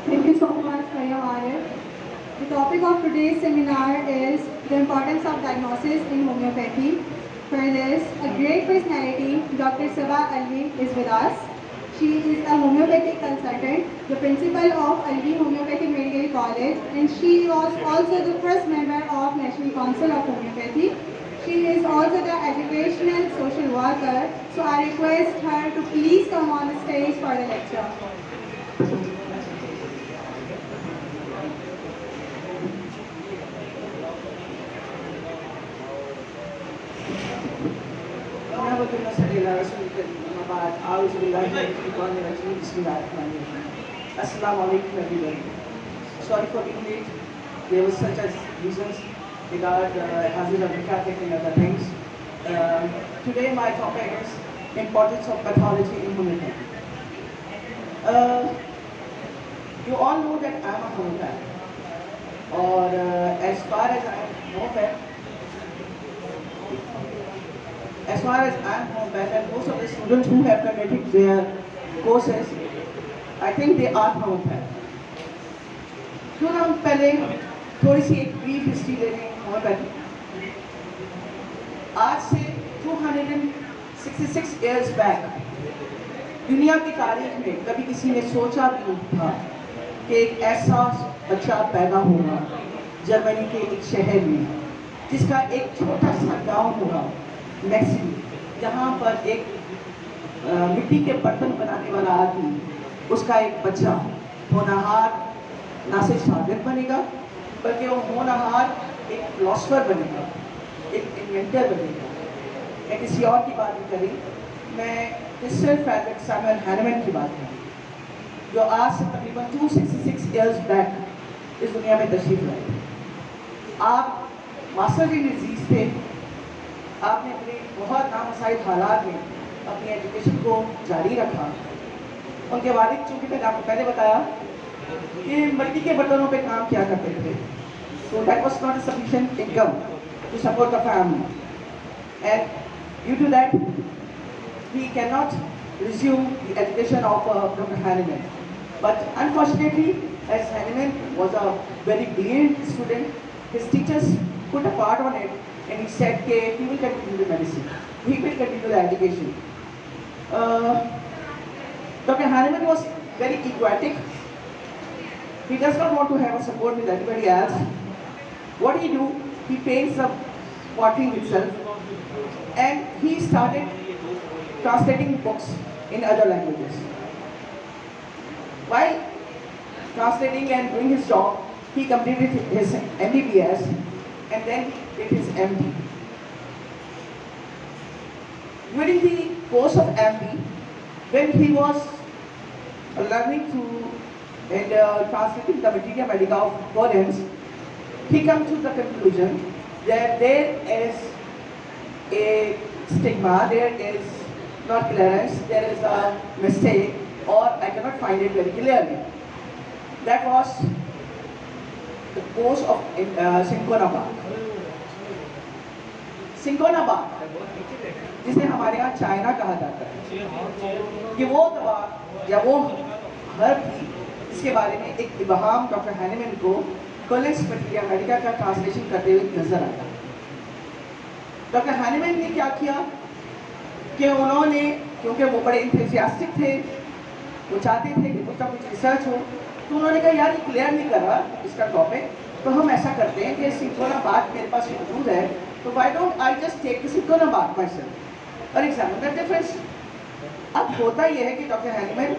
Thank you so much for your honor. The topic of today's seminar is the importance of diagnosis in homeopathy. For this, a great personality, Dr. Sabah Alvi, is with us. She is a homeopathic consultant, the principal of Alvi Homeopathic Medical College, and she was also the first member of National Council of Homeopathy. She is also the educational social worker, so I request her to please come on the stage for the lecture. Assalamu alaikum everybody. Sorry for being late. There was such as reasons regard hazard of traffic and other things. Today my topic is importance of pathology in homeopathy. You all know that I am a homeopath. Or as far as I am homeopath, and most of the students who have completed their courses, I think they are homeopath. क्यों ना हम पहले थोड़ी सी एक brief history ले लें homeopathy. आज से 266 years back दुनिया की तारीख में कभी किसी ने सोचा भी नहीं था कि एक ऐसा बच्चा पैदा होगा जर्मनी के एक शहर में जिसका एक छोटा सा गांव होगा मैक्सिको, जहाँ पर एक मिट्टी के बर्तन बनाने वाला आदमी, उसका एक बच्चा होनहार ना सिर्फ शागिर्द बनेगा बल्कि वो होनहार एक फिलोसफर बनेगा, एक इन्वेंटर बनेगा। मैं किसी और की बात नहीं करी, मैं सर फ्रेडरिक सैमुअल हैनमैन की बात करूँ जो आज से तकरीबन 266 years बैक इस दुनिया में तशरीफ लाए। आप मास्टर जी डिजीज़ थे, आपने अपने बहुत नामसाइद हालात में अपनी एजुकेशन को जारी रखा। उनके वालिद, चूँकि मैंने आपको पहले बताया कि मिट्टी के बर्तनों पे काम किया करते थे, so that was not a sufficient income to support the family, and due to that he cannot resume the education of Dr. Hahnemann. But unfortunately, as Hahnemann was a very brilliant student, his teachers put a part on it, and he said that he will continue the medicine, he will continue the education. Dr. Hahnemann was very egoistic. He does not want to have a support with anybody else. What he do? He paints the pottery himself, and he started translating books in other languages. While translating and doing his job, he completed his MBBS and then did his MD. During the course of MD, when he was learning to and translating the Materia Medica of Florence, he came to the conclusion that there is a stigma, there is not clearance, there is a mistake, or I cannot find it very clearly. That was the course of Cinchona. Cinchona, जिसे हमारे यहाँ China कहा जाता है, कि वो दवा या वो हर्ब थी इसके बारे में एक इबहाम डॉक्टर हैनेमैन को कोलेक्स मटेरिया मेडिका का ट्रांसलेशन करते हुए नजर आता है। डॉक्टर हैनेमैन ने क्या किया कि उन्होंने, क्योंकि वो बड़े इंथुसियास्टिक थे, वो चाहते थे कि कुछ ना कुछ रिसर्च हो, तो उन्होंने कहा यार ये क्लियर नहीं कर रहा इसका टॉपिक, तो हम ऐसा करते हैं कि सिंकोना बात मेरे पास मौजूद है, तो why don't I just take the cinchona बात माय सेल्फ और एग्जामिन द डिफरेंस। अब होता यह है कि डॉक्टर हैनेमैन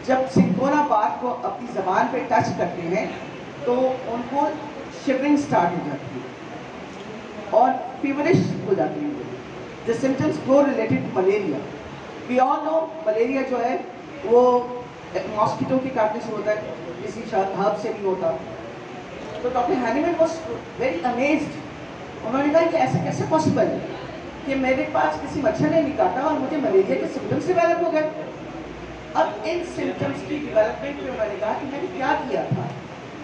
जब सिंकोना बात को अपनी ज़बान पे टच करते हैं तो उनको शिवरिंग स्टार्ट हो जाती है और फीवरिश हो जाती है। The symptoms go related to malaria. We all know malaria जो है वो मॉस्किटो के काटने से होता है, किसी हर्ब से नहीं होता। तो doctor Hahnemann was very amazed. उन्होंने कहा कि ऐसा कैसे पॉसिबल है कि मेरे पास किसी मच्छर ने नहीं काटा और मुझे मलेरिया के सिम्टम्स डेवलप हो गए। अब इन सिम्टम्स की डेवलपमेंट में मैंने कहा कि मैंने क्या किया था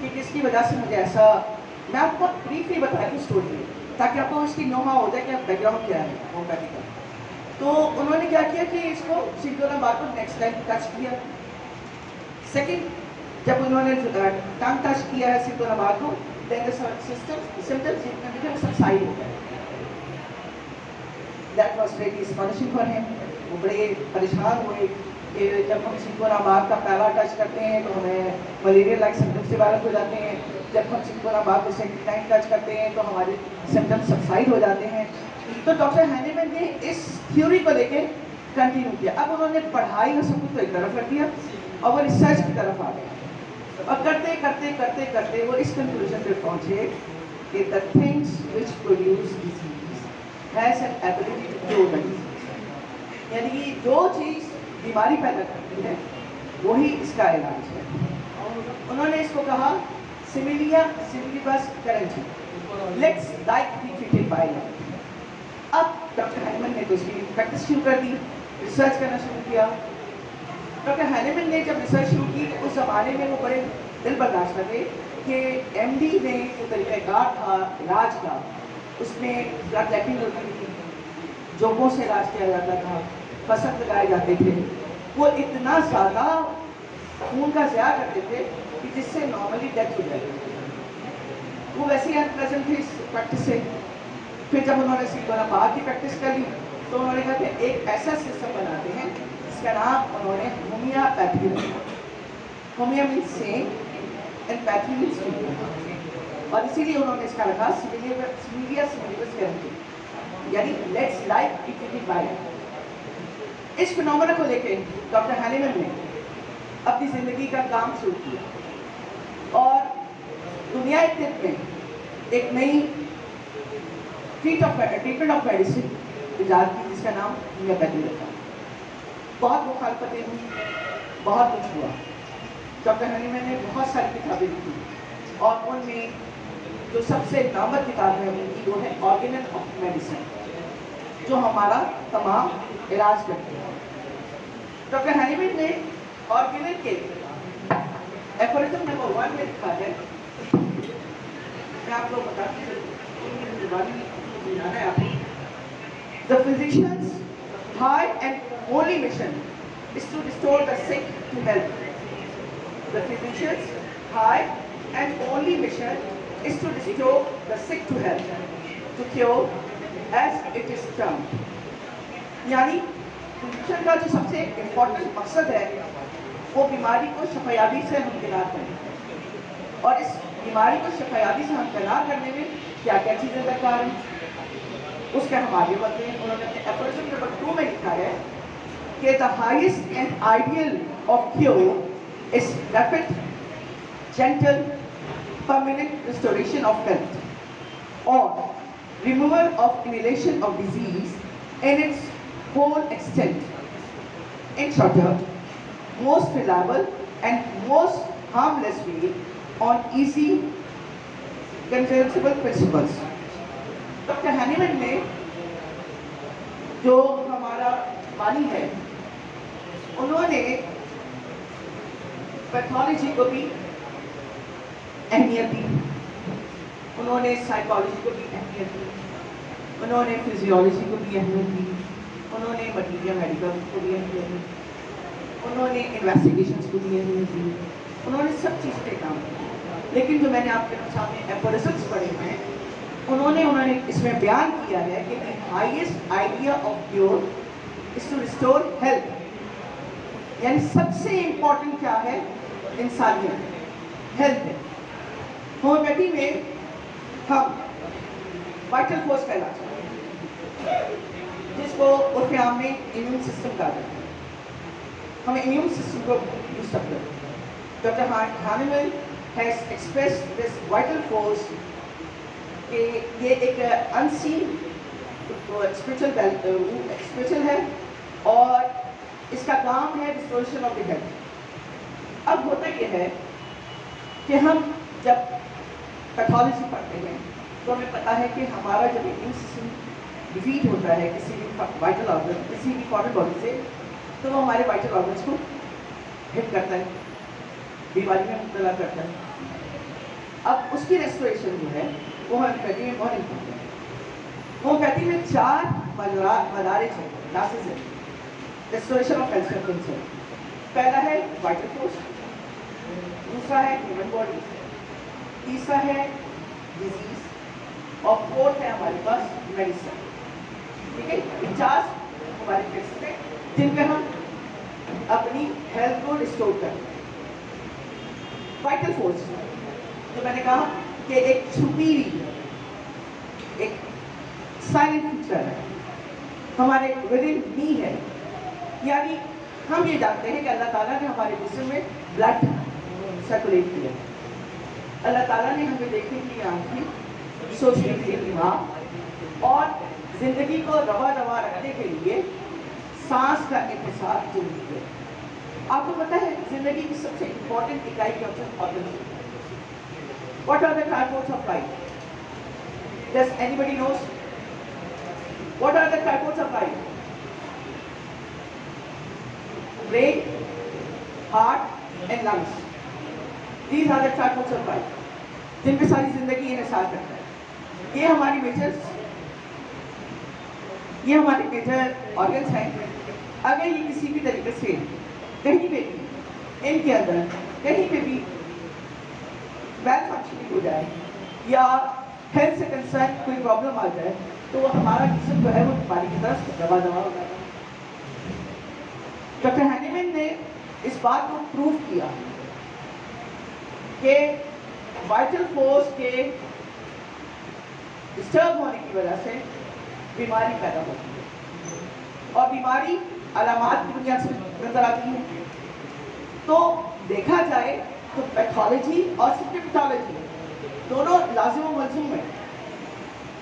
कि जिसकी वजह से मुझे ऐसा, मैं आपको ब्रीफली बता दूँ स्टोरी ताकि आपको इसकी नोहा हो जाए कि बैकग्राउंड क्या है होम्योपैथी का। तो उन्होंने क्या किया कि इसको सिंकोना बात को नेक्स्ट लाइन टच किया। सेकंड, जब उन्होंने टंग टच किया है सिंथोनाबाद को, then the symptoms subside हो गए. That was really astonishing for him. वो बड़े परेशान हुए कि जब हम सिंथोनाबाद का पहला टच करते हैं तो हमें मलेरिया लाइक सिम्टम्स डेवलप हो जाते हैं. जब हम सिंथोनाबाद को सेकेंड टाइम टच करते हैं तो हमारे सिम्टम्स सबसाइड हो जाते हैं. तो डॉक्टर हैनीमैन ने इस थ्योरी को लेके कंटिन्यू किया. अब उन्होंने पढ़ाई और सब कुछ तो एक तरफ रख दिया और वो रिसर्च की तरफ आ गए. और करते करते करते करते वो इस कंक्लूजन पे पहुंचे कि the things which produce disease has an ability to cure the disease. यानी कि जो चीज़ बीमारी पैदा करती है वही इसका इलाज है. उन्होंने इसको कहा सिमिलिया सिमिलिबस करेंसी, let's like be treated by like. अब डॉक्टर हैनीमैन ने तो इसकी प्रैक्टिस शुरू कर दी, रिसर्च करना शुरू किया. डॉक्टर हैनीमैन ने जब रिसर्च शुरू की तो उस ज़माने में वो बड़े दिल बर्दाश्त थे कि एमडी में जो तरीक़ाकार था इलाज का, उसमें ब्लड लैकिंग होती थी, जोगों से इलाज किया जाता था, फसक लगाए जाते थे. वो इतना ज़्यादा खून का ज़िया करते थे कि जिससे नॉर्मली डेथ हो जाती थी. वो वैसे ही अनप्रेजेंट थे इस प्रैक्टिस से. फिर जब उन्होंने सिंथोनाबाद की प्रैक्टिस कर ली तो उन्होंने कहा कि एक ऐसा सिस्टम बनाते हैं जिसका नाम उन्होंने होमियोपैथी रखा. Homeo means same and pathy means treatment, और इसीलिए उन्होंने इसका रखा सिमिलिया सिमिलिबस करेंसी, यानी let's like be treated bye. इस फिनोमेना को लेके डॉक्टर हैनीमैन ने अपनी ज़िंदगी का काम शुरू किया और दुनिया तिब में एक नई ट्रीटमेंट ऑफ मेडिसिन इजाद की जिसका नाम होमियोपैथी रखा. बहुत मुखालफतें हुई, बहुत कुछ हुआ. डॉक्टर हैनीमैन ने बहुत सारी किताबें लिखी और उनमें जो सबसे नामवर किताब है उनकी वो है ऑर्गेनल ऑफ मेडिसिन, जो हमारा तमाम इलाज करती है. डॉक्टर हैनीमैन ने ऑर्गेनल के एफोरिज्म नंबर 1 में लिखा है, मैं आपको बताती हूँ, The physician's high and only mission is to restore the sick to health. The physician's high and only mission is to restore the sick to health, to cure as it is termed. यानी physician का जो सबसे important मकसद है वो बीमारी को शफायाबी से हमकिनार करना. और इस बीमारी को शफायाबी से हमकिनार करने में क्या क्या चीज़ें दरकार हैं उसके हम आगे बढ़ते हैं. उन्होंने अपने एफोरिज्म नंबर 2 में लिखा है कि the highest and ideal of cure is rapid, gentle, permanent restoration of health और removal of inhalation of disease in its whole extent. In shorter, most reliable and most harmless way on easy conceivable principles. Doctor Hahnemann ने जो हमारा बानी है उन्होंने pathology को भी अहमियत दी, उन्होंने साइकोलॉजी को भी अहमियत दी, उन्होंने फिजियोलॉजी को भी अहमियत दी, उन्होंने मटीरियल मेडिकल को भी अहमियत दी, उन्होंने इन्वेस्टिगेशंस को भी अहमियत दी, उन्होंने सब चीज़ पे काम किया. लेकिन जो मैंने आपके सामने एफोरिज्म्स पढ़े हैं उन्होंने इसमें बयान किया है कि the highest idea of cure is to restore health. यानी सबसे इम्पोर्टेंट क्या है इंसानियत, हेल्थ है. होम्योपैथी में हम वाइटल फोर्स का इलाज करते हैं जिसको उर्फ आम में इम्यून सिस्टम कहा जाता है. हमें इम्यून सिस्टम को बूस्टअप करते हैं. Doctor Hahnemann has expressed this vital force कि ये एक अनसीन स्पिरिचुअल है और इसका काम है रिस्टोरेशन ऑफ द हेल्थ. अब होता यह है कि हम जब पैथोलॉजी पढ़ते हैं तो हमें पता है कि हमारा जब इम्यून सिस्टम डिफीट होता है किसी भी वाइटल ऑर्गन, किसी भी फॉरेन बॉडी से, तो वो हमारे वाइटल ऑर्गन्स को हिट करता है, बीमारी में मुब्तला करता है. अब उसकी रेस्टोरेशन जो है वो होम्योपैथी में बहुत इम्पोर्टेंट है. होम्योपैथी में 4 मदारिज हैं, क्लासेस हैं रेस्टोरेशन ऑफ हेल्थ. पहला है वाइटल फोर्स, दूसरा है ह्यूमन बॉडी, तीसरा है डिजीज और फोर्थ है हमारे पास मेडिसिन। ठीक है, ये 4 हमारे फिक्स है जिन पे हम अपनी हेल्थ को रिस्टोर करते हैं। वाइटल फोर्स तो मैंने कहा कि एक छुपी हुई, एक साइलेंट फीचर है हमारे विद इन मी है। यानी हम ये जानते हैं कि अल्लाह ताला ने हमारे जिस्म में ब्लड सर्कुलेट किया, अल्लाह ताला ने हमें देखने के लिए आंखें, सोचने के लिए दिमाग और जिंदगी को रवा दवा रखने के लिए सांस का इंतजार जरूरी है। आपको पता है जिंदगी की सबसे इंपॉर्टेंट इकाई क्या है? What are the tripods of life? Does anybody knows? What are the tripods of life? Brain, heart and lungs. These are the tripods of life. जिन पे सारी जिंदगी इन्हिसार करता है। ये हमारी मेजर ऑर्गन्स हैं। अगर ये किसी भी तरीके से कहीं पे भी इनके अंदर कहीं पे भी वेल फंक्शनिंग हो जाए या हेल्थ से कंसर्न कोई प्रॉब्लम आ जाए तो हमारा जिस्म जो है वो बीमारी की तरफ दबा हो जाता है। डॉक्टर हैनीमैन ने इस बात को प्रूव किया कि वाइटल फोर्स के डिस्टर्ब होने की वजह से बीमारी पैदा होती है और बीमारी अलामात की बुनियाद से नजर आती है। तो देखा जाए तो पैथोलॉजी और सिम्पटोलॉजी दोनों लाजिम और मलज़ूम है।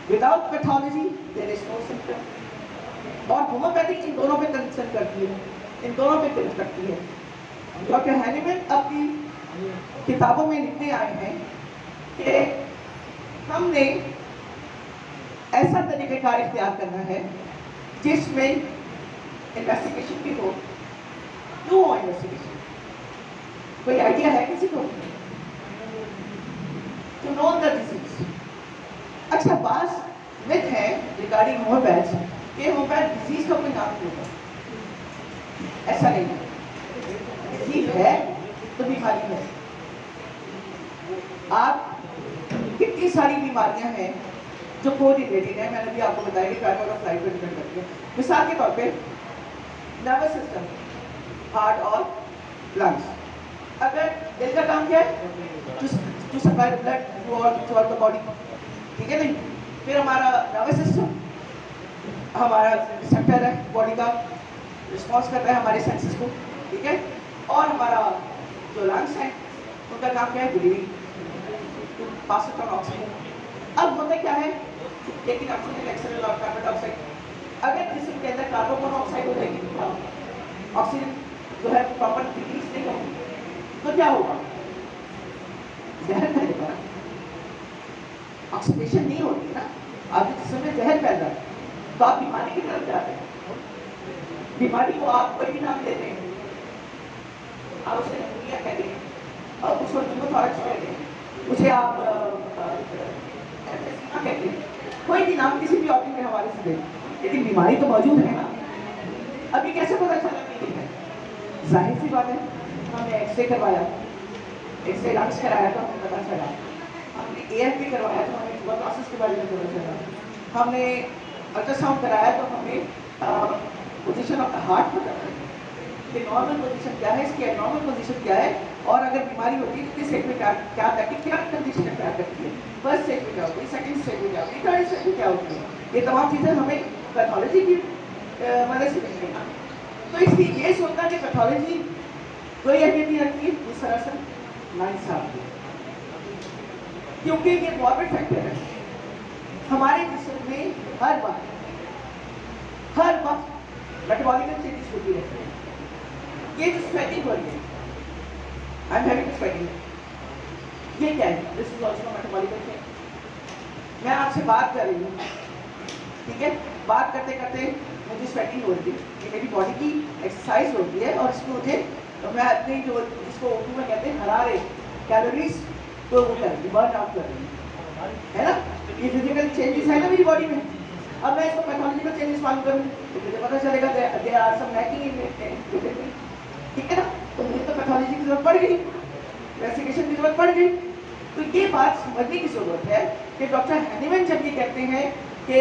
Without pathology there is no symptom और होम्योपैथिक इन दोनों पे कंसर्न करती है, इन दोनों पे कंसर्न करती है। डॉक्टर हैनीमैन अपनी किताबों में लिखते आए हैं कि हमने ऐसा तरीक़ेकार इख्तियार करना है जिसमें इन्वेस्टिगेशन भी हो। क्यों हो इन्वेस्टिगेशन? कोई आइडिया है किसी को? To know the disease. अच्छा, बात मिथ है रिगार्डिंग होम्योपैथ कि होम्योपैथ डिजीज का कोई नाम नहीं होता। ऐसा नहीं है, डिजीज है तो बीमारी है। आप कितनी सारी बीमारियां हैं जो को रिलेटेड है, मैंने भी आपको बताया कि ट्राइपॉड ऑफ लाइफ पर डिपेंड करती है। मिसाल के तौर पे नर्वस सिस्टम, हार्ट और लंग्स। अगर दिल का काम क्या है? To supply blood through the body, ठीक है नहीं? फिर हमारा नर्वस सिस्टम हमारा सेंटर है बॉडी का, रिस्पॉन्स करता है हमारे सेंसेस को, ठीक है? और हमारा जो लंग्स हैं उनका काम क्या है? Breathing, to pass on oxygen. अब होता क्या है, लेकिन ऑक्सीजन एक्सेलर और कार्बन डाइऑक्साइड, अगर जिसम के अंदर कार्बन मोनोऑक्साइड हो जाएगी, ऑक्सीजन जो है प्रॉपर रिलीज नहीं होगी, तो क्या होगा? जहर फैलेगा। ऑक्सीडेशन नहीं होती ना, आपके जिस्म में जहर फैल रहा है तो आप बीमारी की तरफ जाते हैं। बीमारी को आप कोई भी नाम देते हैं, आप उसे निमोनिया कहते हैं और उसको न्यूमोथॉरक्स कहते हैं, उसे आप कहते हैं, कोई भी नाम किसी भी ऑर्गन के हवाले से दें, लेकिन बीमारी तो मौजूद है ना। अभी कैसे पता चला कि है? जाहिर सी बात है, हमने एक्सरे करवाया, एक्सरे लंग्स कराया तो हमें पता चला, हमने AFP करवाया तो हमें शुगर प्रोसेस के बारे में पता चला, हमने अल्ट्रासाउंड कराया तो हमें पोजीशन ऑफ द हार्ट पता चला कि नॉर्मल पोजीशन क्या है, इसकी एब्नॉर्मल पोजीशन क्या है, और अगर बीमारी होती है तो किस स्टेज में क्या कंडीशन क्या करती है, फर्स्ट स्टेज में क्या होती है, सेकंड स्टेज में क्या होती है, थर्ड स्टेज में क्या होती है। ये तमाम चीज़ें हमें पैथोलॉजी की मदद से मिलती हैं। तो इसलिए ये सोचना कि पैथोलॉजी कोई अहमियत नहीं रखती है, इस तरह से नाइंसाफी, क्योंकि ये मॉर्बिड फैक्टर है। हमारे जिस्म में हर वक्त मेटाबॉलिक चेंजेस होती रहती है। ये जो स्वेटिंग हो रही है, आई एम हैविंग स्वेटिंग, ये क्या है? This is also metabolic change. मैं आपसे बात कर रही हूँ, ठीक है? बात करते करते मुझे स्वेटिंग हो रही है, ये मेरी बॉडी की एक्सरसाइज होती है और इसको मुझे मैं अपनी जो जिसको उर्दू में कहते हैं हरारे कैलोरीज तो वो कर रही हूँ, बर्न आउट कर रही हूँ, है ना? ये फिजिकल चेंजेस है ना मेरी बॉडी में। अब मैं इसको पैथोलॉजिकल चेंजेस मालूम करूँ तो मुझे पता चलेगा there are some lacking in, ठीक है ना? तो मुझे तो पैथोलॉजी की जरूरत पड़ गई, इन्वेस्टिगेशन की जरूरत पड़ गई। तो ये बात समझने की जरूरत है कि डॉक्टर हैनीमैन जब ये कहते हैं कि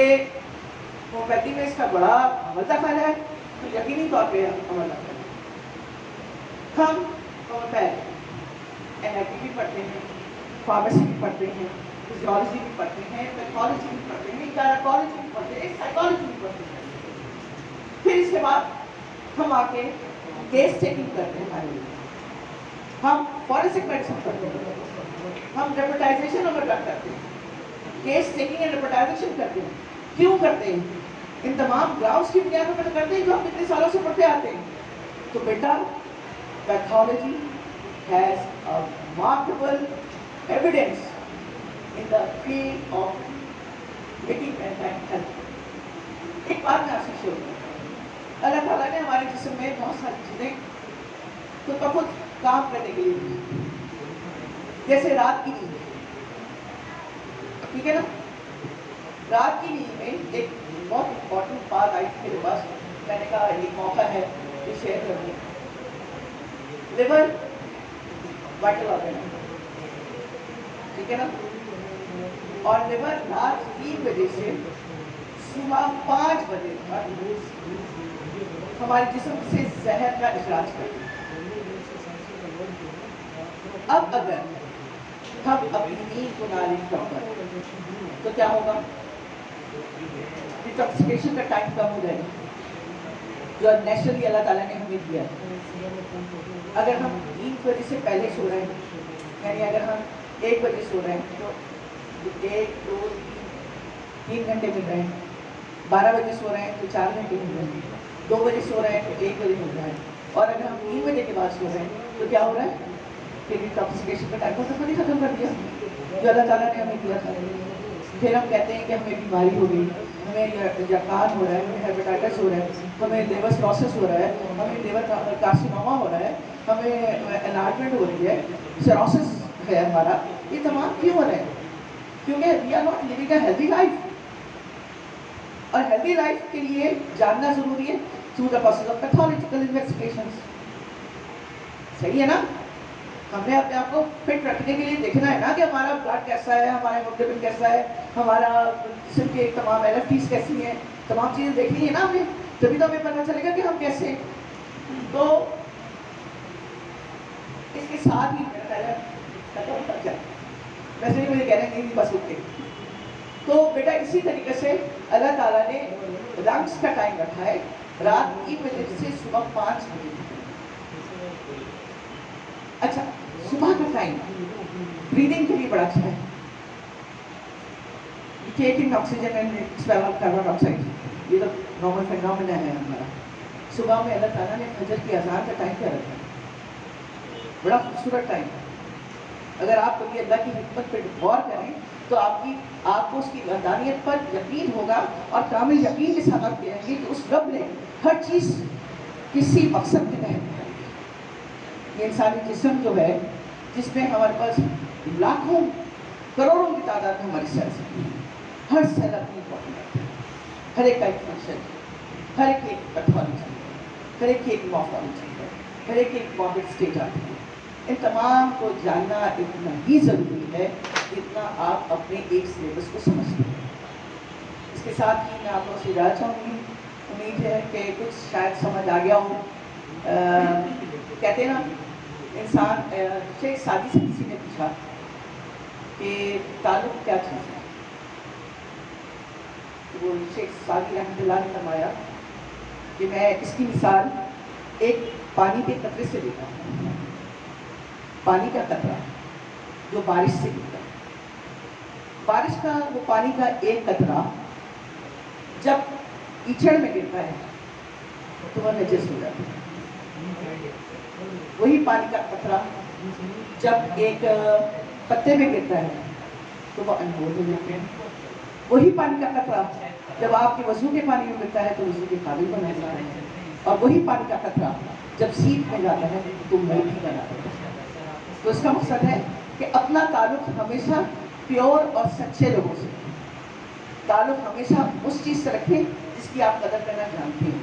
होम्योपैथी में इसका बड़ा अमल दखल है, तो यकीनी तौर पे अमल दखल है। हम होम्योपैथ एनएलपी भी पढ़ते हैं, फार्मेसी भी पढ़ते हैं, फिजियोलॉजी भी पढ़ते हैं, पैथोलॉजी भी पढ़ते हैं, गायनेकोलॉजी भी पढ़ते हैं, साइकोलॉजी भी पढ़ते हैं। फिर इसके बाद हम आके केस टेकिंग करते हैं, हम फॉरेंसिक मेडिसिन करते हैं, हम डेपुटाइजेशन ऑफ ड्रग करते हैं, केस टेकिंग एंड डेपुटाइजेशन करते हैं। क्यों करते हैं? इन तमाम ग्राउंड्स की बुनियाद पर करते हैं जो हम कितने सालों से पढ़ते आते हैं। तो बेटा, pathology has a markable evidence in the field of making Mankind health. एक बात मैं आपसे शेयर करूँ, अल्लाह ताला ने हमारे जिस्म में बहुत सारी चीज़ें तो खुद काम करने के लिए दी, जैसे रात की नींद, ठीक है ना। रात की नींद में एक बहुत इम्पोर्टेंट बात आई थी मेरे पास, मैंने कहा ये मौका है कि शेयर करूँ। लिवर वाइटल ऑर्गन है, ठीक है ना, और लिवर रात 3 बजे से सुबह 5 बजे तक हमारे जिस्म से जहर का इखराज करते हैं। अब अगर हम अपनी नींद को ना लें प्रॉपर, तो क्या होगा? डिटॉक्सिफिकेशन का टाइम कम हो जाएगा, जो नेचुरली अल्लाह ताला ने हमें दिया है। अगर हम 3 बजे से पहले सो रहे हैं, यानी अगर हम 1 बजे सो रहे हैं तो 1, 2, 3 घंटे मिल रहे हैं। 12 बजे सो रहे हैं तो 4 घंटे मिल रहे हैं। 2 बजे सो रहे हैं तो 1 बजे मिल रहा है। और अगर हम 3 बजे के बाद सो रहे हैं तो क्या हो रहा है? फिर डिटॉक्सिफिकेशन का टाइम तो नहीं खत्म कर दिया जो अल्लाह ताला ने हमें दिया था। फिर हम कहते हैं कि हमें बीमारी हो गई, हमें यकान हो रहा है, हमें हेपेटाइटिस हो रहा है, हमें लिवर सिरोसिस हो रहा है, हमें लिवर कार्सिनोमा हो रहा है, हमें एनलार्जमेंट हो रही है, सिरोसिस है हमारा। ये तमाम क्यों हो रहा है? क्योंकि we are not living a healthy life, और हेल्दी लाइफ के लिए जानना जरूरी है through the process of pathological investigations. सही है ना? हमने अपने आप को फिट रखने के लिए देखना है ना कि हमारा ब्लड कैसा है, हमारा हीमोग्लोबिन कैसा है, हमारा जिस्म के तमाम एलएफटीज कैसी हैं, तमाम चीज़ें देखनी है ना हमें, तभी तो हमें पता चलेगा कि हम कैसे हैं। तो इसके साथ ही वैसे ही मुझे कह रहे हैं नहीं बस ओके। तो बेटा इसी तरीके से अल्लाह ताला ने लंग्स का टाइम रखा है रात 3 बजे से सुबह 5 बजे। अच्छा, सुबह का टाइम ब्रीदिंग के लिए बड़ा अच्छा है। Taking oxygen and expel of carbon dioxide, ये तो नॉर्मल फिनोमेना है हमारा। सुबह में अल्लाह ताला ने फजर की अज़ान का टाइम क्या रखा है? बड़ा खूबसूरत टाइम। अगर आप कभी अल्लाह की हिकमत पर गौर करें तो आपको उसकी वहदानियत पर यकीन होगा, और कामिल यकीन के साथ आप कहेंगे कि उस रब ने हर चीज़ किसी मकसद के तहत बनाई। ये इंसानी जिस्म जो है, जिसमें हमारे पास लाखों करोड़ों की तादाद में हमारी सेल्स हैं, हर सेल अपनी इम्पोर्टेंट है, हर एक का एक फंक्शन है, हर एक पैथोलॉजी है, हर एक मॉर्फोलॉजी है, हर एक इम्पॉर्टेंट स्टेज आती है। इन तमाम को जानना इतना ही ज़रूरी है जितना आप अपने एक सिलेबस को समझते हैं। इसके साथ ही मैं आप लोगों से जाना चाहूँगी, उम्मीद है कि कुछ शायद समझ आ गया हो। कहते हैं ना, इंसान शेख सादी से किसी ने पूछा कि ताल्लुक़ क्या चीज़ है, तो वो शेख सादी रहमतुल्लाह ने फरमाया कि मैं इसकी मिसाल एक पानी के कतरे से देता हूँ। पानी का कतरा जो बारिश से गिरता है, बारिश का वो पानी का एक कतरा जब कीचड़ में गिरता है तो वह नजस हो जाता है। वही पानी का कतरा जब एक पत्ते में गिरता है तो वह अनमोल हो जाते हैं। वही पानी का कतरा जब आपके वजू के पानी में गिरता है तो वजू के काबिल बना जाता है, और वही पानी का कतरा जब सीप में जाता है तो मोती बनाता है। तो इसका मकसद है कि अपना ताल्लुक़ हमेशा प्योर और सच्चे लोगों से, ताल्लुक़ हमेशा उस चीज़ से रखें जिसकी आप कदर करना जानते हैं।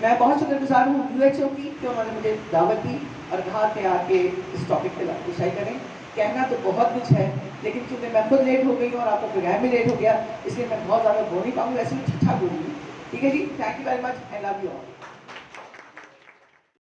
मैं बहुत शुक्रगुजार हूँ WHO की कि उन्होंने मुझे दावत दी اور گھر پہ آ کے اس ٹاپک پہ شائع کریں. کہنا تو بہت کچھ ہے لیکن چونکہ میں خود لیٹ ہو گئی ہوں اور آپ کا پروگرام بھی لیٹ ہو گیا اس لیے میں بہت زیادہ بول نہیں پاؤں گی. ویسے میں ٹھیک ٹھاک بولوں گی. ٹھیک ہے جی. Thank you very much. I love you all.